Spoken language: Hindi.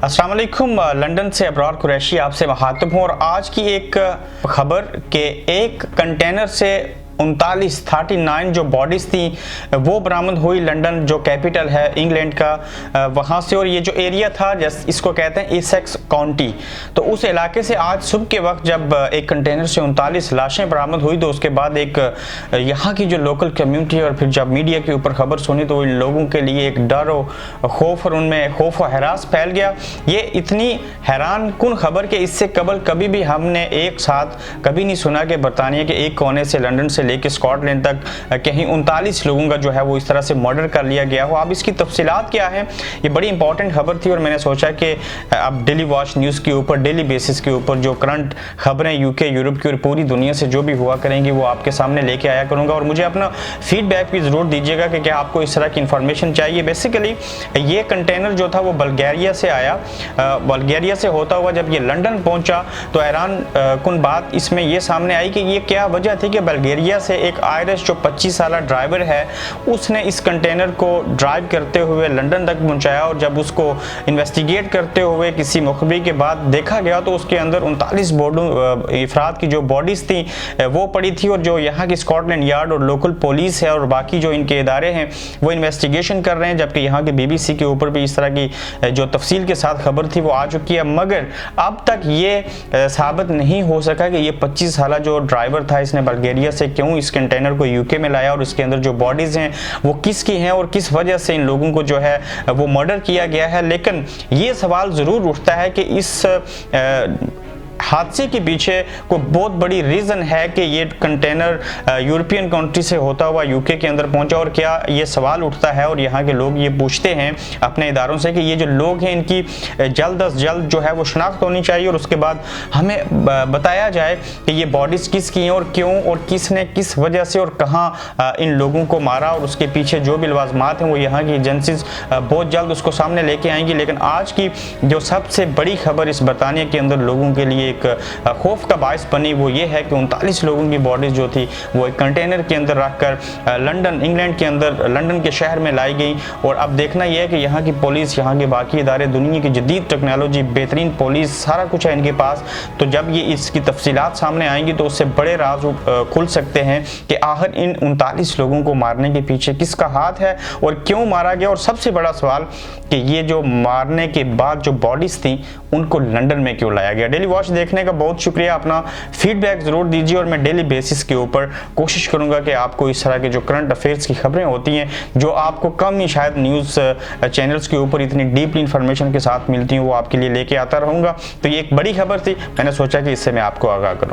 अस्सलाम वालेकुम। लंदन से अबरार कुरैशी आपसे मुखातिब हूँ और आज की एक खबर के एक कंटेनर से 39 जो बॉडीज़ थी वो बरामद हुई लंदन जो कैपिटल है इंग्लैंड का वहाँ से। और ये जो एरिया था जैसे इसको कहते हैं एसेक्स काउंटी, तो उस इलाके से आज सुबह के वक्त जब एक कंटेनर से 39 लाशें बरामद हुई तो उसके बाद एक यहाँ की जो लोकल कम्युनिटी और फिर जब मीडिया के ऊपर खबर सुनी तो इन लोगों के लिए एक डर और खौफ और उनमें खौफ और हरास फैल गया। ये इतनी हैरान कुन खबर के इससे कबल कभी भी हमने एक साथ कभी नहीं सुना कि बरतानिया के एक कोने से लंदन से लेके स्कॉटलैंड तक कहीं 39 लोगों का जो है वो इस तरह से मर्डर कर लिया गया हो। अब इसकी तफसीलात क्या है, ये बड़ी इंपॉर्टेंट खबर थी और मैंने सोचा कि अब डेली वॉच न्यूज़ के ऊपर डेली बेसिस के ऊपर जो करंट खबरें यूके यूरोप की और पूरी दुनिया से जो भी हुआ करेंगी वो आपके सामने लेके आया करूँगा। और मुझे अपना फीडबैक भी ज़रूर दीजिएगा कि क्या आपको इस तरह की इंफॉर्मेशन चाहिए। बेसिकली ये कंटेनर जो था वो बल्गेरिया से आया, बल्गेरिया से होता हुआ जब ये लंदन पहुँचा तो हैरान कुन बात इसमें ये सामने आई कि ये क्या वजह थी कि बल्गेरिया से एक आयरिश जो 25 साल ड्राइवर है उसने इस कंटेनर को ड्राइव करते हुए लंदन तक पहुंचाया और जब उसको इन्वेस्टिगेट करते हुए किसी मुखबिर के बाद देखा गया तो उसके अंदर 39 अफराद की जो बॉडीज़ थी वो पड़ी थी। और जो यहाँ की स्कॉटलैंड यार्ड और लोकल पुलिस है और बाकी जो इनके इदारे हैं वो इन्वेस्टिगेशन कर रहे हैं, जबकि यहाँ के BBC के ऊपर भी इस तरह की जो तफसील के साथ खबर थी वो आ चुकी है। मगर अब तक ये साबित नहीं हो सका कि ये 25 साल जो ड्राइवर था इसने बल्गेरिया से क्यों इस कंटेनर को यूके में लाया और इसके अंदर जो बॉडीज़ हैं वो किसकी हैं और किस वजह से इन लोगों को जो है वो मर्डर किया गया है। लेकिन ये सवाल ज़रूर उठता है कि इस हादसे के पीछे कोई बहुत बड़ी रीज़न है कि ये कंटेनर यूरोपियन कंट्री से होता हुआ यूके के अंदर पहुंचा। और क्या ये सवाल उठता है और यहाँ के लोग ये पूछते हैं अपने इदारों से कि ये जो लोग हैं इनकी जल्द अज जल्द जो है वो शनाख्त होनी चाहिए और उसके बाद हमें बताया जाए कि ये बॉडीज़ किसकी हैं और क्यों और किसने किस वजह से और कहाँ इन लोगों को मारा। और उसके पीछे जो भी लवाजमात हैं वो यहाँ की एजेंसीज बहुत जल्द उसको सामने लेके आएंगी। लेकिन आज की जो सबसे बड़ी खबर इस बरतानिया के अंदर लोगों के लिए एक खौफ का बायस बनी वो ये है कि 39 लोगों की बॉडीज जो थी वो एक कंटेनर के अंदर रखकर लंदन इंग्लैंड के अंदर लंदन के शहर में लाई गई। और अब देखना यह है कि यहाँ की पुलिस यहाँ के बाकी इदारे दुनिया की जदीद टेक्नोलॉजी बेहतरीन पुलिस सारा कुछ है इनके पास, तो जब ये इसकी तफसीलात सामने आएंगी तो उससे बड़े राज खुल सकते हैं कि आखिर इन 39 लोगों को मारने के पीछे किसका हाथ है और क्यों मारा गया। और सबसे बड़ा सवाल कि ये जो मारने के बाद जो बॉडीज थी उनको लंदन में क्यों लाया गया। डेली वॉच देखने का बहुत शुक्रिया, अपना फीडबैक ज़रूर दीजिए और मैं डेली बेसिस के ऊपर कोशिश करूंगा कि आपको इस तरह के जो करंट अफेयर्स की खबरें होती हैं जो आपको कम ही शायद न्यूज़ चैनल्स के ऊपर इतनी डीपली इंफॉर्मेशन के साथ मिलती हैं वो आपके लिए लेके आता रहूँगा। तो ये एक बड़ी खबर थी, मैंने सोचा कि इससे मैं आपको आगाह करूँ।